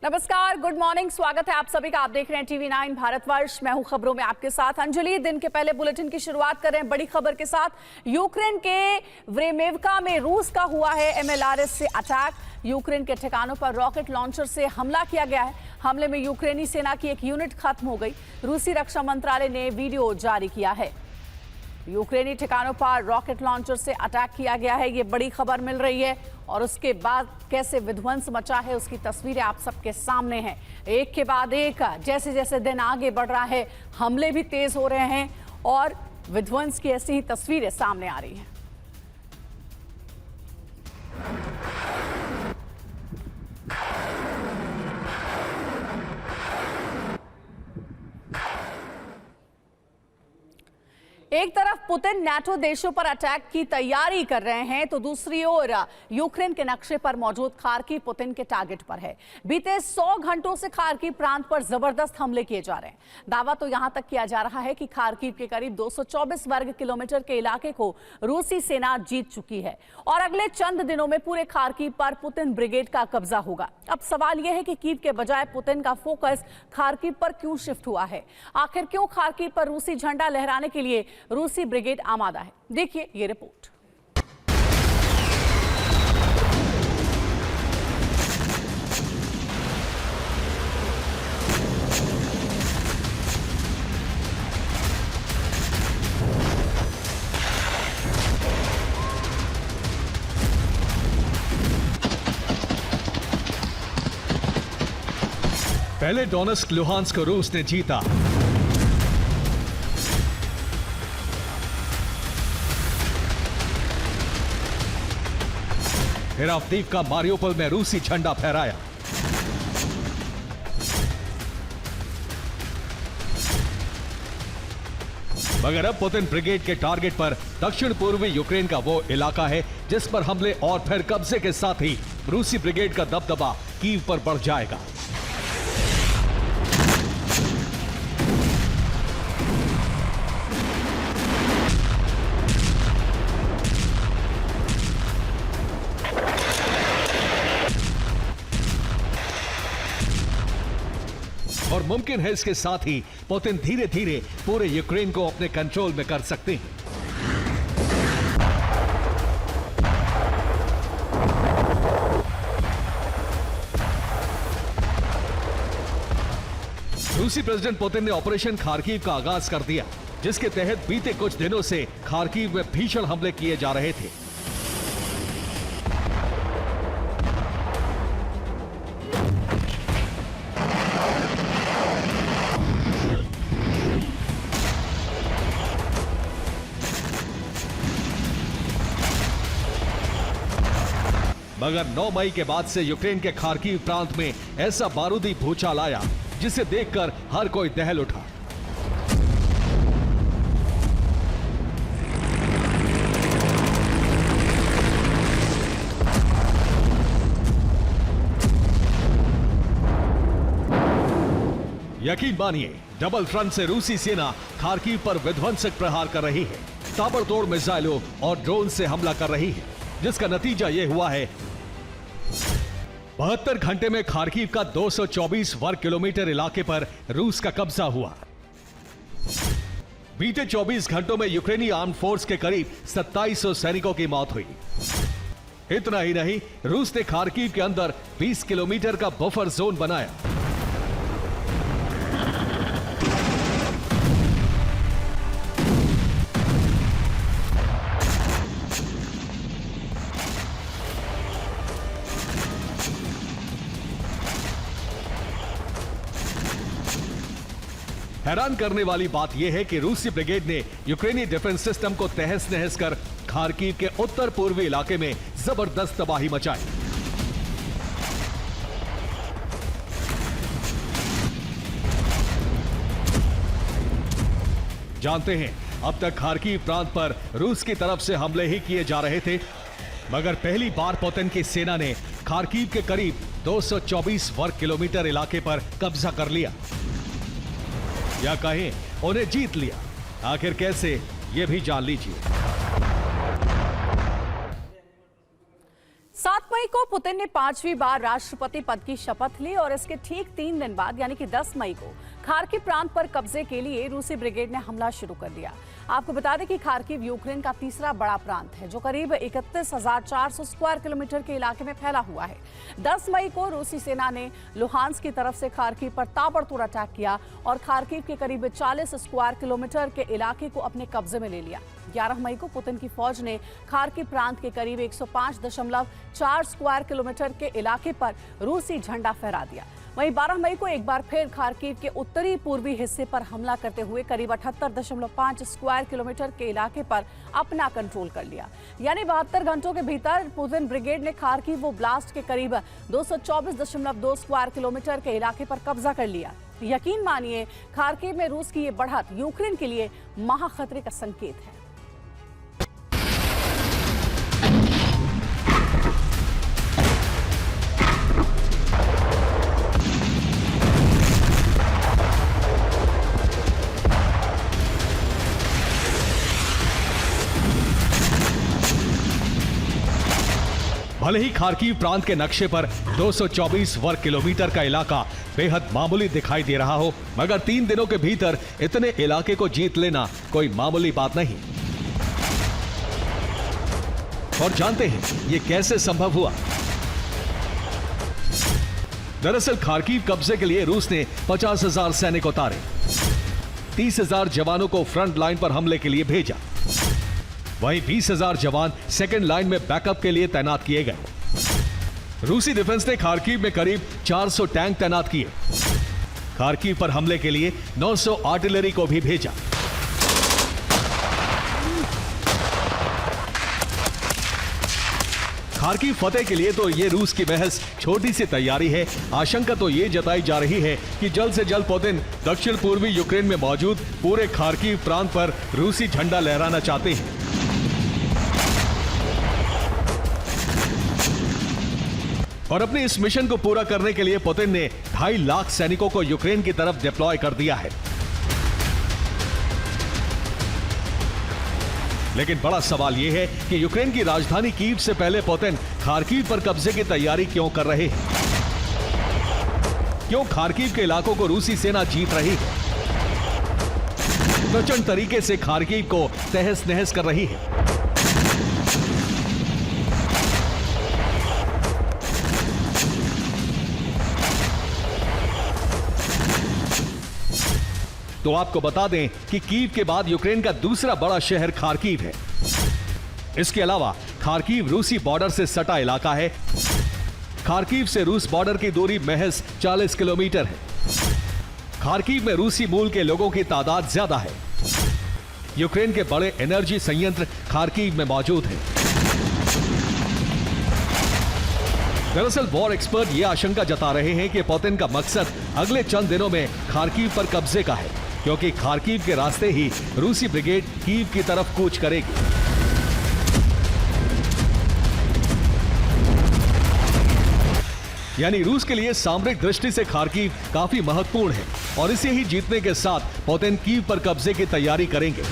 नमस्कार, good morning. स्वागत है आप सभी का। आप देख रहे हैं टीवी 9 भारतवर्ष। मैं हूं खबरों में आपके साथ अंजलि। दिन के पहले बुलेटिन की शुरुआत कर रहे हैं बड़ी खबर के साथ। यूक्रेन के व्रेमेवका में रूस का हुआ है MLRS से अटैक। यूक्रेन के ठिकानों पर रॉकेट लॉन्चर से हमला किया गया है। हमले में यूक्रेनी सेना की एक यूनिट खत्म हो गई। रूसी रक्षा मंत्रालय ने वीडियो जारी किया है। यूक्रेनी ठिकानों पर रॉकेट लॉन्चर से अटैक किया गया है, ये बड़ी खबर मिल रही है। और उसके बाद कैसे विध्वंस मचा है उसकी तस्वीरें आप सबके सामने हैं। एक के बाद एक जैसे जैसे दिन आगे बढ़ रहा है, हमले भी तेज हो रहे हैं और विध्वंस की ऐसी ही तस्वीरें सामने आ रही हैं। एक तरफ पुतिन नाटो देशों पर अटैक की तैयारी कर रहे हैं तो दूसरी ओर यूक्रेन के नक्शे पर मौजूद खार्किव पुतिन के टारगेट पर है। बीते 100 घंटों से खार्किव प्रांत पर जबरदस्त हमले किए जा रहे हैं। दावा तो यहां तक किया जा रहा है कि खार्किव के करीब 224 वर्ग किलोमीटर के इलाके को रूसी सेना जीत चुकी है और अगले चंद दिनों में पूरे खार्किव पर पुतिन ब्रिगेड का कब्जा होगा। अब सवाल यह है कि कीव के बजाय पुतिन का फोकस खार्किव पर क्यों शिफ्ट हुआ है? आखिर क्यों खार्किव पर रूसी झंडा लहराने के लिए रूसी ब्रिगेड आमादा है? देखिए ये रिपोर्ट। पहले डोनेट्स्क लुहांस्क को रूस ने जीता। फिर अवदीव का मारियोपोल में रूसी झंडा फहराया। मगर अब पुतिन ब्रिगेड के टारगेट पर दक्षिण पूर्वी यूक्रेन का वो इलाका है जिस पर हमले और फिर कब्जे के साथ ही रूसी ब्रिगेड का दबदबा कीव पर बढ़ जाएगा। और मुमकिन है इसके साथ ही पुतिन धीरे धीरे पूरे यूक्रेन को अपने कंट्रोल में कर सकते हैं। रूसी प्रेसिडेंट पुतिन ने ऑपरेशन खार्किव का आगाज कर दिया, जिसके तहत बीते कुछ दिनों से खार्किव में भीषण हमले किए जा रहे थे। मगर 9 मई के बाद से यूक्रेन के खार्किव प्रांत में ऐसा बारूदी भूचाल आया जिसे देखकर हर कोई दहल उठा। यकीन मानिए, डबल फ्रंट से रूसी सेना खार्किव पर विध्वंसक प्रहार कर रही है। ताबड़तोड़ मिसाइलों और ड्रोन से हमला कर रही है, जिसका नतीजा यह हुआ है 72 घंटे में खार्किव का 224 वर्ग किलोमीटर इलाके पर रूस का कब्जा हुआ। बीते 24 घंटों में यूक्रेनी आर्म फोर्स के करीब 2700 सैनिकों की मौत हुई। इतना ही नहीं, रूस ने खार्किव के अंदर 20 किलोमीटर का बफर जोन बनाया। हैरान करने वाली बात यह है कि रूसी ब्रिगेड ने यूक्रेनी डिफेंस सिस्टम को तहस नहस कर खार्किव के उत्तर पूर्वी इलाके में जबरदस्त तबाही मचाई। जानते हैं, अब तक खार्किव प्रांत पर रूस की तरफ से हमले ही किए जा रहे थे, मगर पहली बार पुतिन की सेना ने खार्किव के करीब 224 वर्ग किलोमीटर इलाके पर कब्जा कर लिया, या कहें उन्हें जीत लिया। आखिर कैसे, ये भी जान लीजिए। 7 मई को पुतिन ने 5वीं बार राष्ट्रपति पद की शपथ ली और इसके ठीक 3 दिन बाद यानी कि 10 मई को खार्किव प्रांत पर कब्जे के लिए रूसी ब्रिगेड ने हमला शुरू कर दिया। आपको बता दें कि खार्किव यूक्रेन का तीसरा बड़ा प्रांत है जो करीब 31,400 स्क्वायर किलोमीटर के इलाके में फैला हुआ है। 10 मई को रूसी सेना ने लुहांस की तरफ से खार्किव पर ताबड़तोड़ अटैक किया और खार्किव के करीब 40 स्क्वायर किलोमीटर के इलाके को अपने कब्जे में ले लिया। 11 मई को पुतिन की फौज ने खार्किव प्रांत के करीब 105.4 स्क्वायर किलोमीटर के इलाके पर रूसी झंडा फहरा दिया। वहीं 12 मई को एक बार फिर खार्किव के उत्तरी पूर्वी हिस्से पर हमला करते हुए करीब 78.5 स्क्वायर किलोमीटर के इलाके पर अपना कंट्रोल कर लिया। यानी 72 घंटों के भीतर पुतिन ब्रिगेड ने खार्किव ब्लास्ट के करीब 224.2 स्क्वायर किलोमीटर के इलाके पर कब्जा कर लिया। यकीन मानिए, खार्किव में रूस की ये बढ़त यूक्रेन के लिए महाखतरे का संकेत है। भले ही खार्किव प्रांत के नक्शे पर 224 वर्ग किलोमीटर का इलाका बेहद मामूली दिखाई दे रहा हो, मगर 3 दिनों के भीतर इतने इलाके को जीत लेना कोई मामूली बात नहीं। और जानते हैं ये कैसे संभव हुआ? दरअसल खार्किव कब्जे के लिए रूस ने 50,000 सैनिक उतारे, 30,000 जवानों को फ्रंट लाइन पर हमले के लिए भेजा। वहीं 20,000 जवान सेकेंड लाइन में बैकअप के लिए तैनात किए गए। रूसी डिफेंस ने खार्किव में करीब 400 टैंक तैनात किए। खार्किव पर हमले के लिए 900 आर्टिलरी को भी भेजा। खार्किव फतेह के लिए तो ये रूस की महज छोटी सी तैयारी है। आशंका तो ये जताई जा रही है कि जल्द से जल्द पुतिन दक्षिण पूर्वी यूक्रेन में मौजूद पूरे खार्किव प्रांत पर रूसी झंडा लहराना चाहते हैं। और अपने इस मिशन को पूरा करने के लिए पुतिन ने 2.5 लाख सैनिकों को यूक्रेन की तरफ डिप्लॉय कर दिया है। लेकिन बड़ा सवाल यह है कि यूक्रेन की राजधानी कीव से पहले पुतिन खार्किव पर कब्जे की तैयारी क्यों कर रहे हैं? क्यों खार्किव के इलाकों को रूसी सेना जीत रही है? प्रचंड तरीके से खार्किव को तहस नहस कर रही है। तो आपको बता दें कि कीव के बाद यूक्रेन का दूसरा बड़ा शहर खार्किव है। इसके अलावा खार्किव रूसी बॉर्डर से सटा इलाका है। खार्किव से रूस बॉर्डर की दूरी महज 40 किलोमीटर है। खार्किव में रूसी मूल के लोगों की तादाद ज्यादा है। यूक्रेन के बड़े एनर्जी संयंत्र खार्किव में मौजूद हैं। दरअसल वॉर एक्सपर्ट ये आशंका जता रहे हैं कि पुतिन का मकसद अगले चंद दिनों में खार्किव पर कब्जे का है, क्योंकि खार्किव के रास्ते ही रूसी ब्रिगेड कीव की तरफ कूच करेगी। यानी रूस के लिए सामरिक दृष्टि से खार्किव काफी महत्वपूर्ण है और इसे ही जीतने के साथ पुतिन कीव पर कब्जे की तैयारी करेंगे।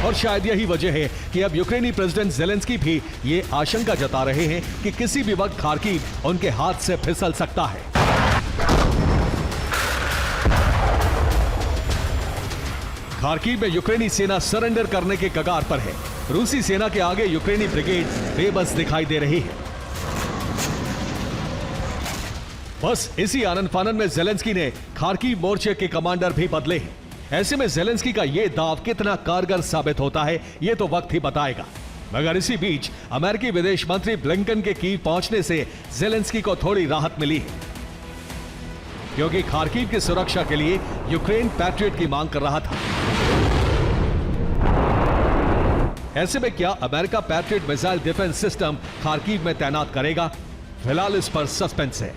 और शायद यही वजह है कि अब यूक्रेनी प्रेसिडेंट ज़ेलेंस्की भी ये आशंका जता रहे हैं कि किसी भी वक्त खार्किव उनके हाथ से फिसल सकता है। खार्किव में यूक्रेनी सेना सरेंडर करने के कगार पर है। रूसी सेना के आगे यूक्रेनी ब्रिगेड बेबस दिखाई दे रही है। बस इसी आनन फानन में ज़ेलेंस्की ने खार्किव मोर्चे के कमांडर भी बदले हैं। ऐसे में ज़ेलेंस्की का यह दाव कितना कारगर साबित होता है, यह तो वक्त ही बताएगा। मगर इसी बीच अमेरिकी विदेश मंत्री ब्लिंकन के कीव पहुंचने से ज़ेलेंस्की को थोड़ी राहत मिली है, क्योंकि खार्किव की सुरक्षा के लिए यूक्रेन पैट्रियट की मांग कर रहा था। ऐसे में क्या America patriot missile defence system Kharkiv में तैनात करेगा? फिलहाल इस पर सस्पेंस है।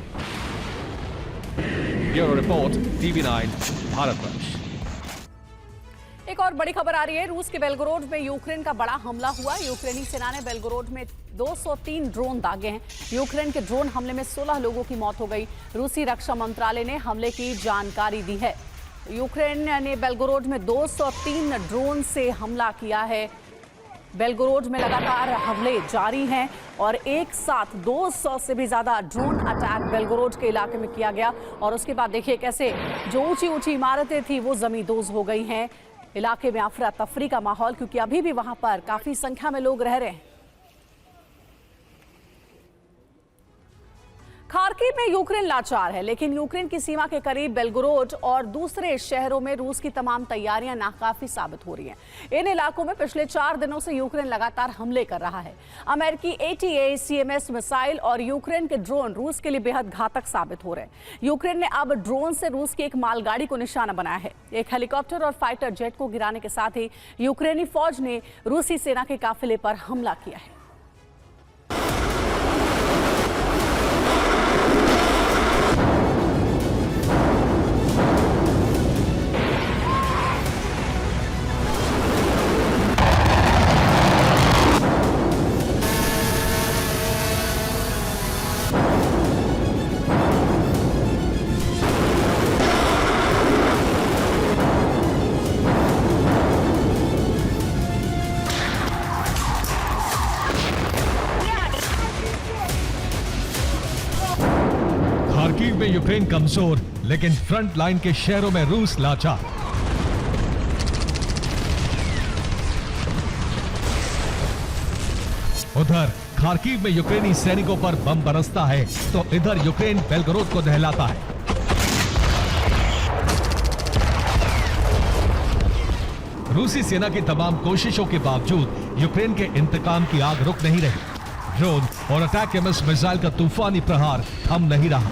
Bureau report, TV9 Bharatvarsh. एक और बड़ी खबर आ रही है। रूस के बेलगोरोड में यूक्रेन का बड़ा हमला हुआ। यूक्रेनी सेना ने बेलगोरोड में 203 ड्रोन दागे हैं। यूक्रेन के ड्रोन हमले में 16 लोगों की मौत हो गई। रूसी रक्षा मंत्रालय ने हमले की जानकारी दी है। यूक्रेन ने बेलगोरोड में 203 ड्रोन से हमला किया है। बेलगोरोड में लगातार हमले जारी हैं और एक साथ 200 से भी ज्यादा ड्रोन अटैक बेलगोरोड के इलाके में किया गया। और उसके बाद देखिए कैसे जो ऊंची ऊंची इमारतें थी वो जमींदोज हो गई हैं। इलाके में अफरा तफरी का माहौल, क्योंकि अभी भी वहां पर काफी संख्या में लोग रह रहे हैं। खार्किव में यूक्रेन लाचार है, लेकिन यूक्रेन की सीमा के करीब बेलगोरोड और दूसरे शहरों में रूस की तमाम तैयारियां नाकाफी साबित हो रही हैं। इन इलाकों में पिछले 4 दिनों से यूक्रेन लगातार हमले कर रहा है। अमेरिकी ATACMS मिसाइल और यूक्रेन के ड्रोन रूस के लिए बेहद घातक साबित हो रहे हैं। यूक्रेन ने अब ड्रोन से रूस की एक मालगाड़ी को निशाना बनाया है। एक हेलीकॉप्टर और फाइटर जेट को गिराने के साथ ही यूक्रेनी फौज ने रूसी सेना के काफिले पर हमला किया है। खार्किव में यूक्रेन कमजोर, लेकिन फ्रंट लाइन के शहरों में रूस लाचार। उधर खार्किव में यूक्रेनी सैनिकों पर बम बरसता है तो इधर यूक्रेन बेलगोरोड को दहलाता है। रूसी सेना की तमाम कोशिशों के बावजूद यूक्रेन के इंतकाम की आग रुक नहीं रही। ड्रोन और अटैक मिसाइल का तूफानी प्रहार थम नहीं रहा।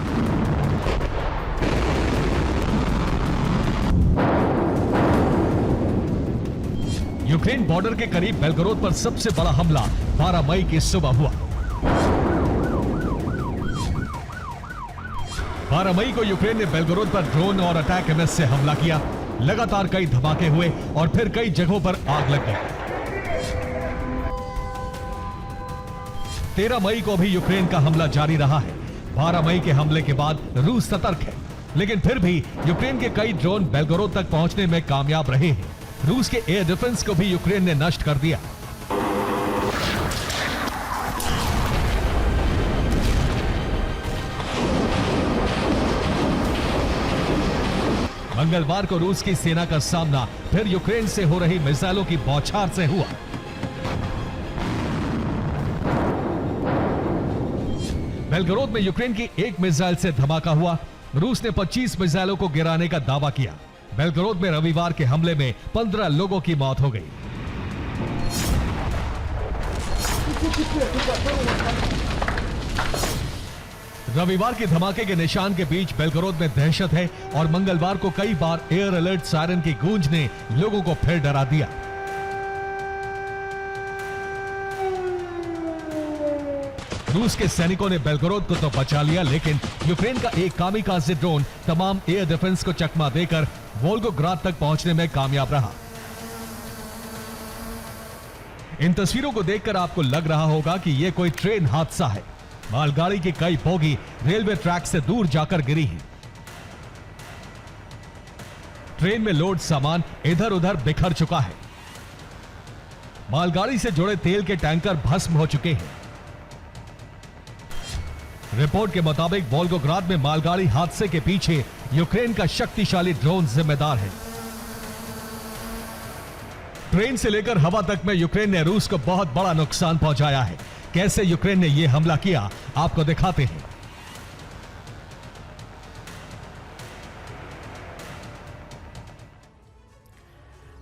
यूक्रेन बॉर्डर के करीब बेलगोरोड पर सबसे बड़ा हमला 12 मई की सुबह हुआ। 12 मई को यूक्रेन ने बेलगोरोड पर ड्रोन और अटैक MS से हमला किया। लगातार कई धमाके हुए और फिर कई जगहों पर आग लग गई। 13 मई को भी यूक्रेन का हमला जारी रहा है। 12 मई के हमले के बाद रूस सतर्क है, लेकिन फिर भी यूक्रेन के कई ड्रोन बेलगोरोड तक पहुंचने में कामयाब रहे हैं। रूस के एयर डिफेंस को भी यूक्रेन ने नष्ट कर दिया। मंगलवार को रूस की सेना का सामना फिर यूक्रेन से हो रही मिसाइलों की बौछार से हुआ। बेलगोरोड में यूक्रेन की एक मिसाइल से धमाका हुआ। रूस ने 25 मिसाइलों को गिराने का दावा किया। बेलगोरोड में रविवार के हमले में 15 लोगों की मौत हो गई। रविवार के धमाके के निशान के बीच बेलगोरोड में दहशत है और मंगलवार को कई बार एयर अलर्ट सायरन की गूंज ने लोगों को फिर डरा दिया। रूस के सैनिकों ने बेलगोरोड को तो बचा लिया, लेकिन यूक्रेन का एक कामिकाज़े ड्रोन तमाम एयर डिफेंस को चकमा देकर वोल्गोग्राद तक पहुंचने में कामयाब रहा। इन तस्वीरों को देखकर आपको लग रहा होगा कि यह कोई ट्रेन हादसा है। मालगाड़ी की कई बोगी रेलवे ट्रैक से दूर जाकर गिरी हैं। ट्रेन में लोड सामान इधर उधर बिखर चुका है। मालगाड़ी से जुड़े तेल के टैंकर भस्म हो चुके हैं। रिपोर्ट के मुताबिक वोल्गोग्राद में मालगाड़ी हादसे के पीछे यूक्रेन का शक्तिशाली ड्रोन जिम्मेदार है। ट्रेन से लेकर हवा तक में यूक्रेन ने रूस को बहुत बड़ा नुकसान पहुंचाया है। कैसे यूक्रेन ने यह हमला किया, आपको दिखाते हैं।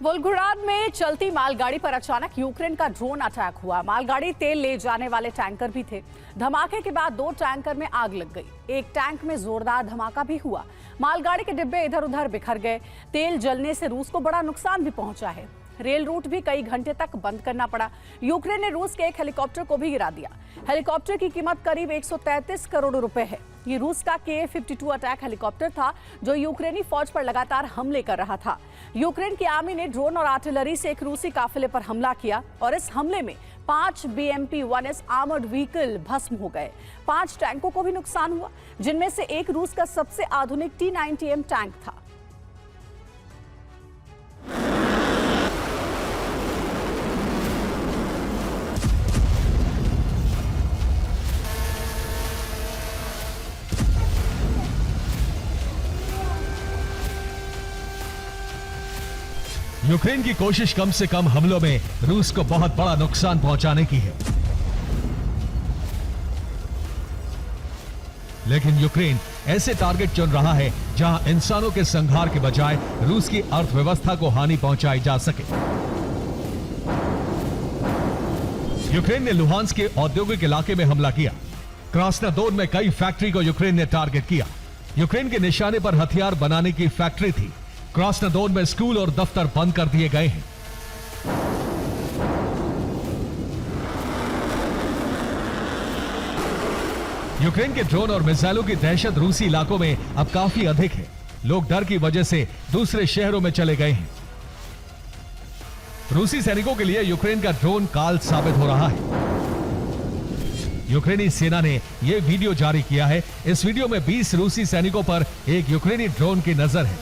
वोल्गोग्राद में चलती मालगाड़ी पर अचानक यूक्रेन का ड्रोन अटैक हुआ। मालगाड़ी तेल ले जाने वाले टैंकर भी थे। धमाके के बाद 2 टैंकर में आग लग गई। एक टैंक में जोरदार धमाका भी हुआ। मालगाड़ी के डिब्बे इधर उधर बिखर गए। तेल जलने से रूस को बड़ा नुकसान भी पहुंचा है। रेल रूट भी कई घंटे तक बंद करना पड़ा। यूक्रेन ने रूस के एक हेलीकॉप्टर को भी गिरा दिया। हेलीकॉप्टर की कीमत करीब 133 करोड़ रुपए है। ये रूस का KA-52 अटैक हेलीकॉप्टर था जो यूक्रेनी फौज पर लगातार हमले कर रहा था। यूक्रेन की आर्मी ने ड्रोन और आर्टिलरी से एक रूसी काफिले पर हमला किया और इस हमले में 5 BMP-1S आर्मर्ड व्हीकल भस्म हो गए। 5 टैंकों को भी नुकसान हुआ, जिनमें से एक रूस का सबसे आधुनिक T-90M टैंक था। यूक्रेन की कोशिश कम से कम हमलों में रूस को बहुत बड़ा नुकसान पहुंचाने की है, लेकिन यूक्रेन ऐसे टारगेट चुन रहा है जहां इंसानों के संहार के बजाय रूस की अर्थव्यवस्था को हानि पहुंचाई जा सके। यूक्रेन ने लुहांस्क के औद्योगिक इलाके में हमला किया। क्रास्नोदर में कई फैक्ट्री को यूक्रेन ने टारगेट किया। यूक्रेन के निशाने पर हथियार बनाने की फैक्ट्री थी। क्रास्नोदर में स्कूल और दफ्तर बंद कर दिए गए हैं। यूक्रेन के ड्रोन और मिसाइलों की दहशत रूसी इलाकों में अब काफी अधिक है। लोग डर की वजह से दूसरे शहरों में चले गए हैं। रूसी सैनिकों के लिए यूक्रेन का ड्रोन काल साबित हो रहा है। यूक्रेनी सेना ने यह वीडियो जारी किया है। इस वीडियो में 20 रूसी सैनिकों पर एक यूक्रेनी ड्रोन की नजर है।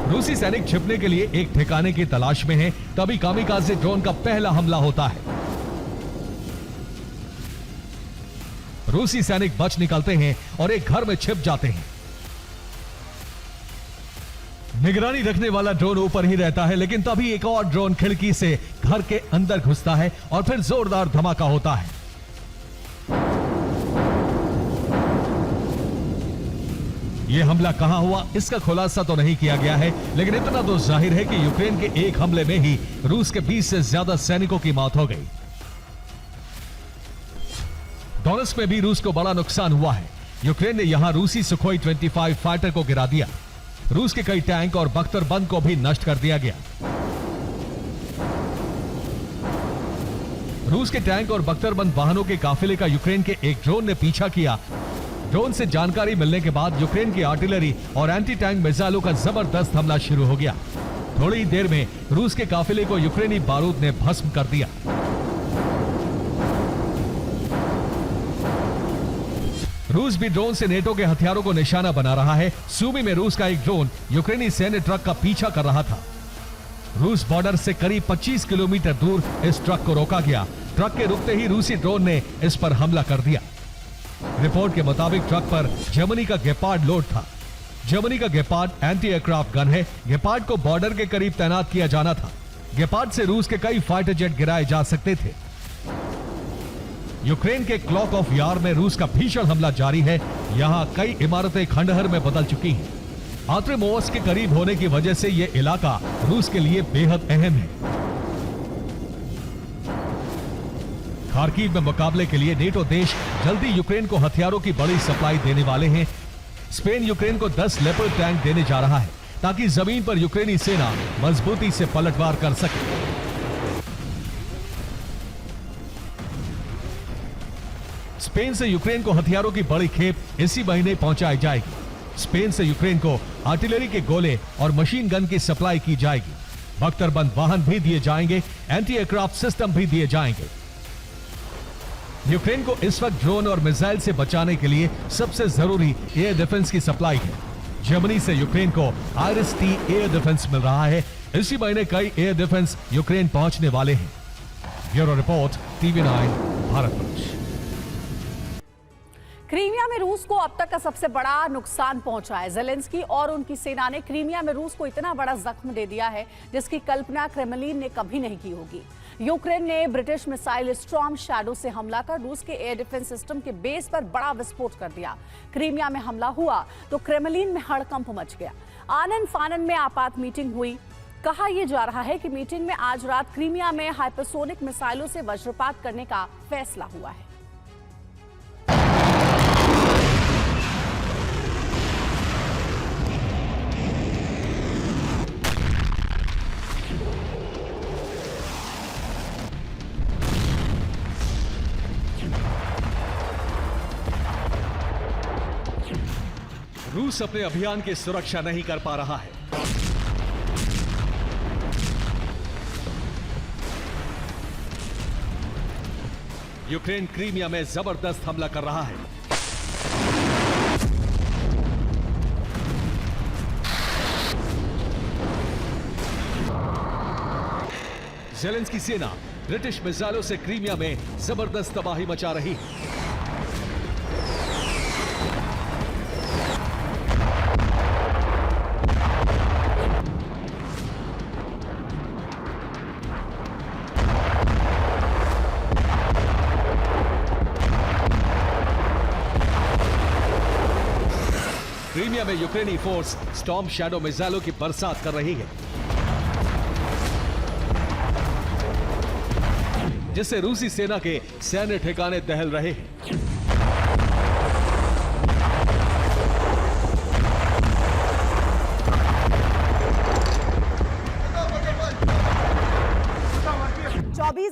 रूसी सैनिक छिपने के लिए एक ठिकाने की तलाश में हैं, तभी कामिकाज़े ड्रोन का पहला हमला होता है। रूसी सैनिक बच निकलते हैं और एक घर में छिप जाते हैं। निगरानी रखने वाला ड्रोन ऊपर ही रहता है, लेकिन तभी एक और ड्रोन खिड़की से घर के अंदर घुसता है और फिर जोरदार धमाका होता है। यह हमला कहां हुआ इसका खुलासा तो नहीं किया गया है, लेकिन इतना तो जाहिर है कि यूक्रेन के एक हमले में ही रूस के 20 से ज्यादा सैनिकों की मौत हो गई। डोनेट्स्क में भी रूस को बड़ा नुकसान हुआ है। यूक्रेन ने यहां रूसी सुखोई 25 फाइटर को गिरा दिया। रूस के कई टैंक और बख्तरबंद को भी नष्ट कर दिया गया। रूस के टैंक और बख्तरबंद वाहनों के काफिले का यूक्रेन के एक ड्रोन ने पीछा किया। ड्रोन से जानकारी मिलने के बाद यूक्रेन की आर्टिलरी और एंटी टैंक मिसाइलों का जबरदस्त हमला शुरू हो गया। थोड़ी ही देर में रूस के काफिले को यूक्रेनी बारूद ने भस्म कर दिया। रूस भी ड्रोन से नेटो के हथियारों को निशाना बना रहा है। सूमी में रूस का एक ड्रोन यूक्रेनी सैन्य ट्रक का पीछा कर रहा था। रूस बॉर्डर से करीब 25 किलोमीटर दूर इस ट्रक को रोका गया। ट्रक के रुकते ही रूसी ड्रोन ने इस पर हमला कर दिया। रिपोर्ट के मुताबिक ट्रक पर जर्मनी का गेपार्ड लोड था। जर्मनी का गेपार्ड एंटी एयरक्राफ्ट गन है। गेपार्ड को बॉर्डर के करीब तैनात किया जाना था। गेपार्ड से रूस के कई फाइटर जेट गिराए जा सकते थे। यूक्रेन के क्लॉक ऑफ यार में रूस का भीषण हमला जारी है। यहां कई इमारतें खंडहर में बदल चुकी हैं। आत्रेमोवस्क के करीब होने की वजह से यह इलाका रूस के लिए बेहद अहम है। खार्किव में मुकाबले के लिए नेटो देश जल्दी यूक्रेन को हथियारों की बड़ी सप्लाई देने वाले हैं। स्पेन यूक्रेन को 10 लेपर्ड टैंक देने जा रहा है, ताकि जमीन पर यूक्रेनी सेना मजबूती से पलटवार कर सके। स्पेन से यूक्रेन को हथियारों की बड़ी खेप इसी महीने पहुंचाई जाएगी। स्पेन से यूक्रेन को आर्टिलरी के गोले और मशीन गन की सप्लाई की जाएगी। बख्तरबंद वाहन भी दिए जाएंगे। एंटी एयरक्राफ्ट सिस्टम भी दिए जाएंगे। यूक्रेन को इस वक्त ड्रोन और मिसाइल से बचाने के लिए सबसे जरूरी एयर डिफेंस की सप्लाई है। जर्मनी से यूक्रेन को IRIS-T एयर डिफेंस मिल रहा है। इसी महीने कई एयर डिफेंस यूक्रेन पहुंचने वाले हैं। Bureau report, TV9 Bharatvarsh. Crimea में रूस को अब तक का सबसे बड़ा नुकसान पहुंचा है। ज़ेलेंस्की और उनकी सेना ने क्रीमिया में रूस को इतना बड़ा जख्म दे दिया है जिसकी कल्पना क्रेमलिन ने कभी नहीं की होगी। यूक्रेन ने ब्रिटिश मिसाइल स्टॉर्म शैडो से हमला कर रूस के एयर डिफेंस सिस्टम के बेस पर बड़ा विस्फोट कर दिया। क्रीमिया में हमला हुआ तो क्रेमलिन में हड़कंप मच गया। आनन फानन में आपात मीटिंग हुई। कहा यह जा रहा है कि मीटिंग में आज रात क्रीमिया में हाइपरसोनिक मिसाइलों से वज्रपात करने का फैसला हुआ है। रूस अपने अभियान की सुरक्षा नहीं कर पा रहा है। यूक्रेन क्रीमिया में जबरदस्त हमला कर रहा है। ज़ेलेंस्की सेना ब्रिटिश मिसाइलों से क्रीमिया में जबरदस्त तबाही मचा रही है। क्रीमिया में यूक्रेनी फोर्स स्टॉर्म शैडो मिसाइलों की बरसात कर रही है, जिससे रूसी सेना के सैन्य ठिकाने दहल रहे हैं।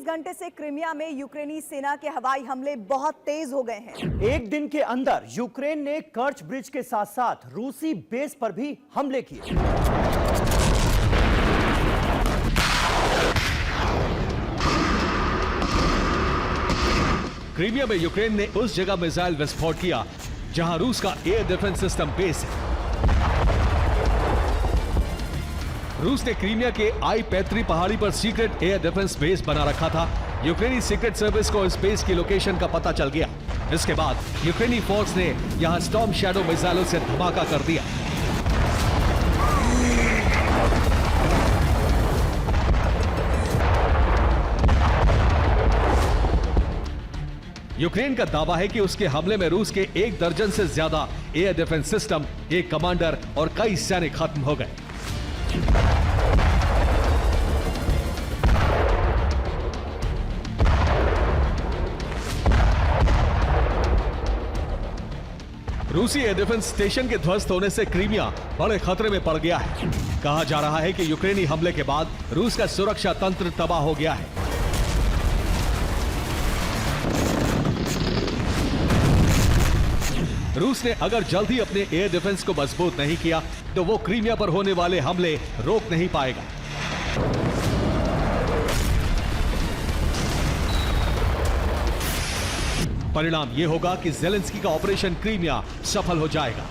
घंटे से क्रीमिया में यूक्रेनी सेना के हवाई हमले बहुत तेज हो गए हैं। एक दिन के अंदर यूक्रेन ने कर्च ब्रिज के साथ साथ रूसी बेस पर भी हमले किए। क्रीमिया में यूक्रेन ने उस जगह मिसाइल विस्फोट किया जहां रूस का एयर डिफेंस सिस्टम बेस है। रूस ने क्रीमिया के आई-पैत्री पहाड़ी पर सीक्रेट एयर डिफेंस बेस बना रखा था। यूक्रेनी सीक्रेट सर्विस को इस बेस की लोकेशन का पता चल गया। इसके बाद यूक्रेनी फोर्स ने यहां स्टॉर्म शैडो मिसाइलों से धमाका कर दिया। यूक्रेन का दावा है कि उसके हमले में रूस के 1 दर्जन से ज्यादा एयर डिफेंस सिस्टम, एक कमांडर और कई सैनिक खत्म हो गए। रूसी एयर डिफेंस स्टेशन के ध्वस्त होने से क्रीमिया बड़े खतरे में पड़ गया है। कहा जा रहा है कि यूक्रेनी हमले के बाद रूस का सुरक्षा तंत्र तबाह हो गया है। रूस ने अगर जल्द ही अपने एयर डिफेंस को मजबूत नहीं किया तो वो क्रीमिया पर होने वाले हमले रोक नहीं पाएगा। परिणाम यह होगा कि ज़ेलेंस्की का ऑपरेशन क्रीमिया सफल हो जाएगा।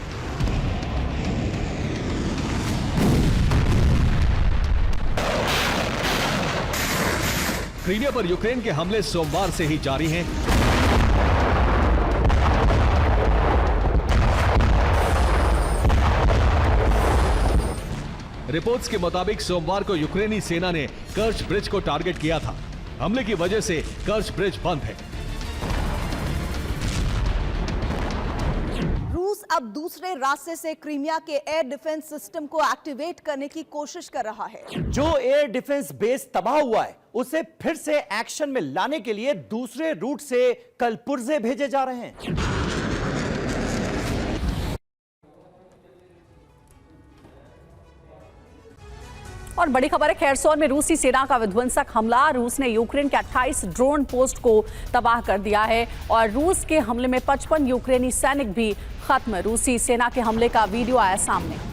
क्रीमिया पर यूक्रेन के हमले सोमवार से ही जारी हैं। रिपोर्ट्स के मुताबिक सोमवार को यूक्रेनी सेना ने कर्च ब्रिज को टारगेट किया था। हमले की वजह से कर्च ब्रिज बंद है। रूस अब दूसरे रास्ते से क्रीमिया के एयर डिफेंस सिस्टम को एक्टिवेट करने की कोशिश कर रहा है। जो एयर डिफेंस बेस तबाह हुआ है उसे फिर से एक्शन में लाने के लिए दूसरे रूट से कल पुर्जे भेजे जा रहे हैं। और बड़ी खबर है, खेरसोन में रूसी सेना का विध्वंसक हमला। रूस ने यूक्रेन के 28 ड्रोन पोस्ट को तबाह कर दिया है और रूस के हमले में 55 यूक्रेनी सैनिक भी खत्म। रूसी सेना के हमले का वीडियो आया सामने।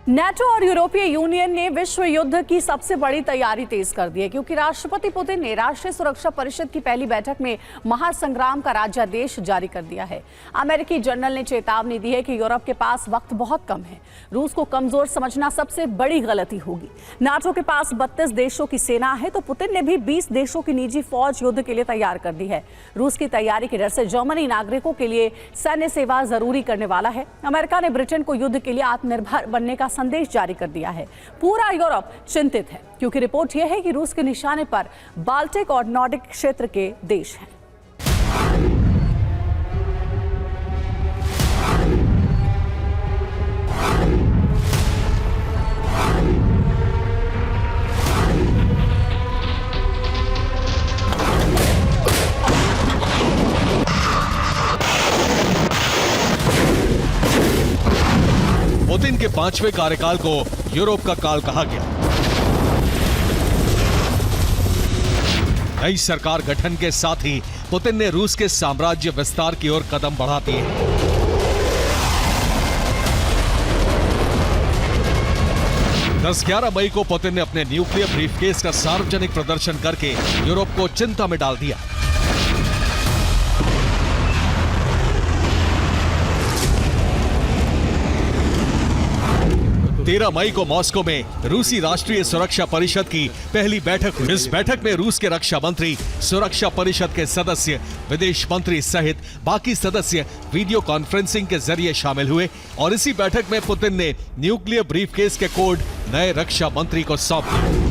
नेटो और यूरोपीय यूनियन ने विश्व युद्ध की सबसे बड़ी तैयारी तेज कर दी है, क्योंकि राष्ट्रपति पुतिन ने राष्ट्रीय सुरक्षा परिषद की पहली बैठक में महासंग्राम का राज्यादेश जारी कर दिया है। अमेरिकी जनरल ने चेतावनी दी है कि यूरोप के पास वक्त बहुत कम है। रूस को कमजोर समझना सबसे बड़ी गलती होगी। नाटो के पास 32 देशों की सेना है, तो पुतिन ने भी 20 देशों की निजी फौज युद्ध के लिए तैयार कर दी है। रूस की तैयारी के डर से जर्मनी नागरिकों के लिए सैन्य सेवा जरूरी करने वाला है। अमेरिका ने ब्रिटेन को युद्ध के लिए आत्मनिर्भर बनने का संदेश जारी कर दिया है। पूरा यूरोप चिंतित है, क्योंकि रिपोर्ट यह है कि रूस के निशाने पर बाल्टिक और नॉर्डिक क्षेत्र के देश हैं। पुतिन के 5वें कार्यकाल को यूरोप का काल कहा गया। नई सरकार गठन के साथ ही पुतिन ने रूस के साम्राज्य विस्तार की ओर कदम बढ़ा दिए। 10-11 मई को पुतिन ने अपने न्यूक्लियर ब्रीफकेस का सार्वजनिक प्रदर्शन करके यूरोप को चिंता में डाल दिया। 13 मई को मॉस्को में रूसी राष्ट्रीय सुरक्षा परिषद की पहली बैठक हुई। इस बैठक में रूस के रक्षा मंत्री, सुरक्षा परिषद के सदस्य, विदेश मंत्री सहित बाकी सदस्य वीडियो कॉन्फ्रेंसिंग के जरिए शामिल हुए और इसी बैठक में पुतिन ने न्यूक्लियर ब्रीफकेस के कोड नए रक्षा मंत्री को सौंप दिए।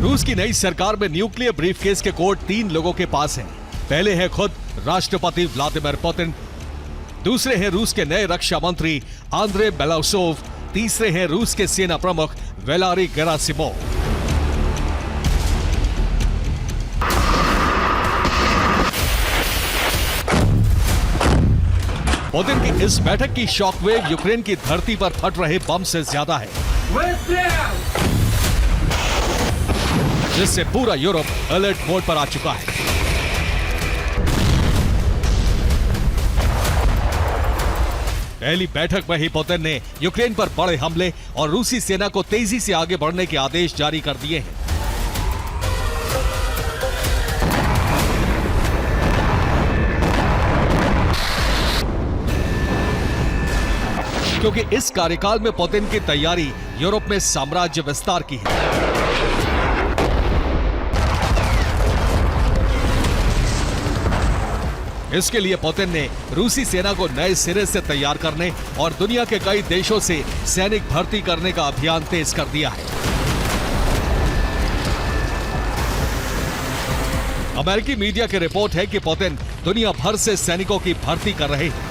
रूस की नई सरकार में न्यूक्लियर ब्रीफकेस के कोड 3 लोगों के पास हैं। पहले है खुद राष्ट्रपति व्लादिमीर पुतिन, दूसरे हैं रूस के नए रक्षा मंत्री आंद्रे बेलाउसोव, तीसरे हैं रूस के सेना प्रमुख वैलारी गेरासिमोव। पुतिन की इस बैठक की शॉकवेव यूक्रेन की धरती पर फट रहे बम से ज्यादा है, जिससे पूरा यूरोप अलर्ट मोड पर आ चुका है। पहली बैठक में ही पुतिन ने यूक्रेन पर बड़े हमले और रूसी सेना को तेजी से आगे बढ़ने के आदेश जारी कर दिए हैं। क्योंकि इस कार्यकाल में पुतिन की तैयारी यूरोप में साम्राज्य विस्तार की है। इसके लिए पुतिन ने रूसी सेना को नए सिरे से तैयार करने और दुनिया के कई देशों से सैनिक भर्ती करने का अभियान तेज कर दिया है। अमेरिकी मीडिया की रिपोर्ट है कि पुतिन दुनिया भर से सैनिकों की भर्ती कर रहे हैं।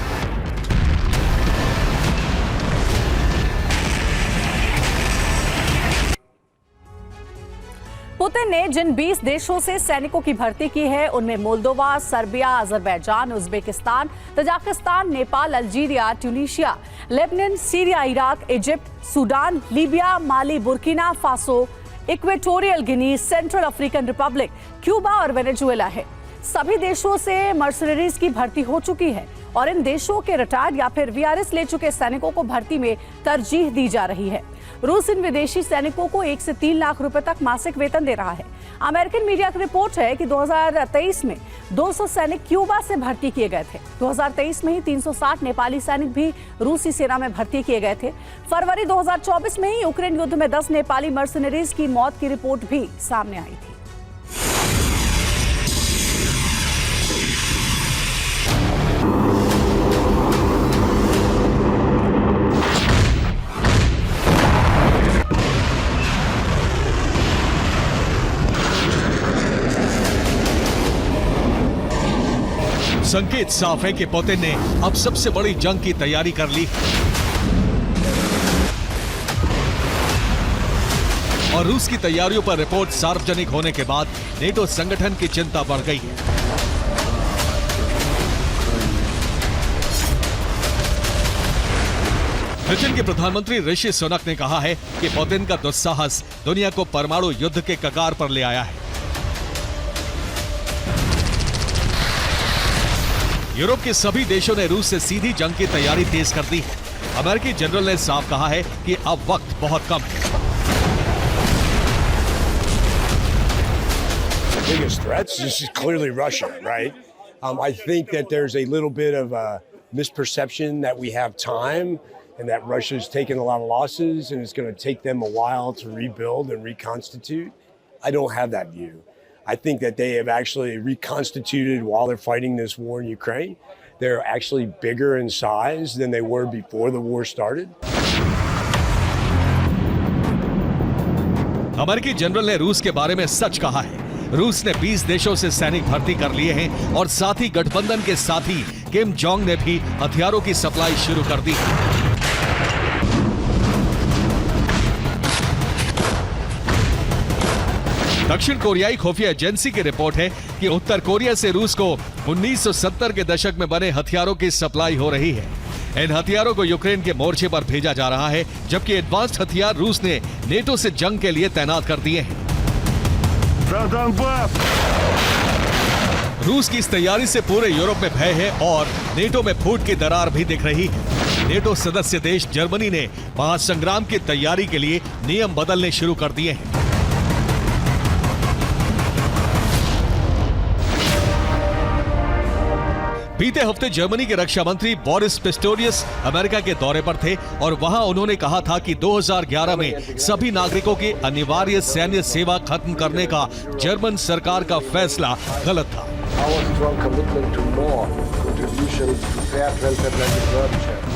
पुतिन ने जिन 20 देशों से सैनिकों की भर्ती की है उनमें Moldova, Serbia, Azerbaijan, Uzbekistan, Tajikistan, Nepal, Algeria, Tunisia, Lebanon, Syria, Iraq, Egypt, Sudan, Libya, Mali, Burkina Faso, Equatorial Guinea, Central African Republic, Cuba और वेनेजुएला है। सभी देशों से मर्सनरीज की भर्ती हो चुकी है और इन देशों के रिटायर्ड या फिर वीआरएस ले चुके सैनिकों को भर्ती में तरजीह दी जा रही है। रूस इन विदेशी सैनिकों को 1 से 3 लाख रुपए तक मासिक वेतन दे रहा है। अमेरिकन मीडिया की रिपोर्ट है कि 2023 में 200 सैनिक क्यूबा से भर्ती किए गए थे। 2023 में ही 360 नेपाली सैनिक भी रूसी सेना में भर्ती किए गए थे। फरवरी 2024 में ही यूक्रेन युद्ध में 10 नेपाली मर्सनरीज की मौत की रिपोर्ट भी सामने आई थी। संकेत साफ है कि पुतिन ने अब सबसे बड़ी जंग की तैयारी कर ली और रूस की तैयारियों पर रिपोर्ट सार्वजनिक होने के बाद नेटो संगठन की चिंता बढ़ गई है। ब्रिटेन के प्रधानमंत्री ऋषि सुनक ने कहा है कि पुतिन का दुस्साहस दुनिया को परमाणु युद्ध के कगार पर ले आया है। यूरोप के सभी देशों ने रूस से सीधी जंग की तैयारी तेज कर दी है। अमेरिकी जनरल ने साफ कहा है कि अब वक्त बहुत कम है। Biggest threats this is clearly Russia, right? I think that there's a little bit of a misperception that we have time and that Russia's taken a lot of losses and it's going to take them a while to rebuild and reconstitute. I don't have that view. I think that they have actually reconstituted while they're fighting this war in Ukraine. They're actually bigger in size than they were before the war started. अमेरिकी general ने रूस के बारे में सच कहा है। रूस ने 20 देशों से सैनिक भर्ती कर लिए हैं और साथ ही गठबंधन के साथी किम जोंग ने भी हथियारों की सप्लाई शुरू कर दी है। दक्षिण कोरियाई खुफिया एजेंसी की रिपोर्ट है कि उत्तर कोरिया से रूस को 1970 के दशक में बने हथियारों की सप्लाई हो रही है। इन हथियारों को यूक्रेन के मोर्चे पर भेजा जा रहा है, जबकि एडवांस्ड हथियार रूस ने नेटो से जंग के लिए तैनात कर दिए हैं। रूस की इस तैयारी से पूरे यूरोप में भय है और नेटो में फूट की दरार भी दिख रही है। नेटो सदस्य देश जर्मनी ने महासंग्राम की तैयारी के लिए नियम बदलने शुरू कर दिए हैं। बीते हफ्ते जर्मनी के रक्षा मंत्री बोरिस पिस्टोरियस अमेरिका के दौरे पर थे और वहां उन्होंने कहा था कि 2011 में सभी नागरिकों की अनिवार्य सैन्य सेवा खत्म करने का जर्मन सरकार का फैसला गलत था।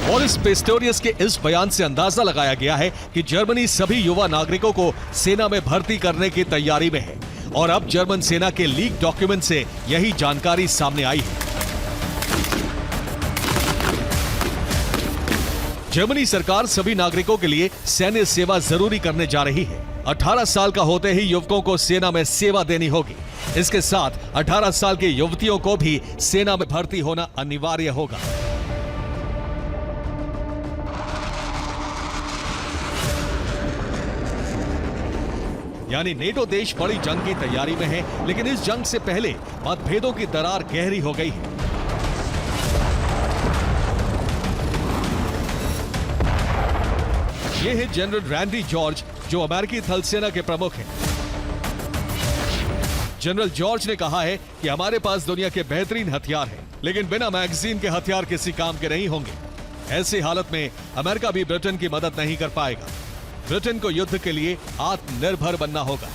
बोरिस पिस्टोरियस के इस बयान से अंदाजा लगाया गया है कि जर्मनी सभी युवा नागरिकों को सेना में भर्ती करने की तैयारी में है और अब जर्मन सेना के लीक डॉक्यूमेंट से यही जानकारी सामने आई है। जर्मनी सरकार सभी नागरिकों के लिए सैन्य सेवा जरूरी करने जा रही है। 18 साल का होते ही युवकों को सेना में सेवा देनी होगी। इसके साथ 18 साल की युवतियों को भी सेना में भर्ती होना अनिवार्य होगा। यानी नेटो देश बड़ी जंग की तैयारी में है, लेकिन इस जंग से पहले मतभेदों की दरार गहरी हो गई है। ये है जनरल रैंडी जॉर्ज, जो अमेरिकी थल सेना के प्रमुख हैं। जनरल जॉर्ज ने कहा है कि हमारे पास दुनिया के बेहतरीन हथियार हैं, लेकिन बिना मैगजीन के हथियार किसी काम के नहीं होंगे। ऐसी हालत में अमेरिका भी ब्रिटेन की मदद नहीं कर पाएगा। ब्रिटेन को युद्ध के लिए आत्मनिर्भर बनना होगा।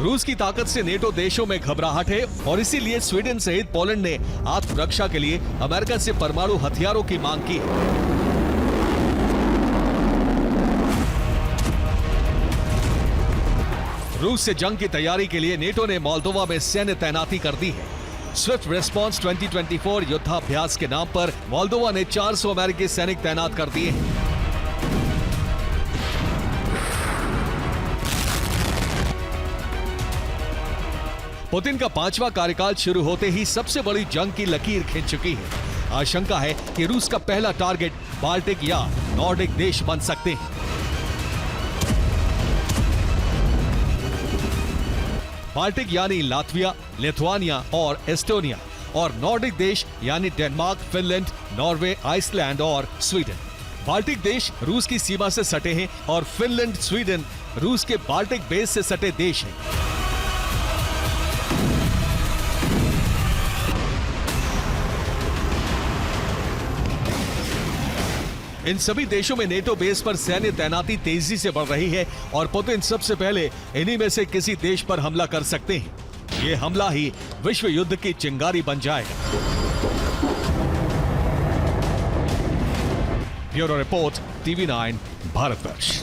रूस की ताकत से नेटो देशों में घबराहट है और इसीलिए स्वीडन सहित पोलैंड ने आत्मरक्षा के लिए अमेरिका से परमाणु हथियारों की मांग की है। रूस से जंग की तैयारी के लिए नेटो ने मोल्दोवा में सैन्य तैनाती कर दी है। स्विफ्ट रिस्पॉन्स 2024 युद्धाभ्यास के नाम पर मोल्दोवा ने 400 अमेरिकी सैनिक तैनात कर दिए हैं। पुतिन का 5वां कार्यकाल शुरू होते ही सबसे बड़ी जंग की लकीर खींच चुकी है। आशंका है कि रूस का पहला टारगेट बाल्टिक या नॉर्डिक देश बन सकते हैं। बाल्टिक यानी लातविया, लिथुआनिया और एस्टोनिया, और नॉर्डिक देश यानी डेनमार्क, फिनलैंड, नॉर्वे, आइसलैंड और स्वीडन। बाल्टिक देश रूस की सीमा से सटे हैं और फिनलैंड, स्वीडन रूस के बाल्टिक बेस से सटे देश हैं। इन सभी देशों में नेटो बेस पर सैन्य तैनाती तेजी से बढ़ रही है और पुतिन सबसे पहले इन्हीं में से किसी देश पर हमला कर सकते हैं। ये हमला ही विश्व युद्ध की चिंगारी बन जाएगा। Bureau report, TV9 Bharatvarsh.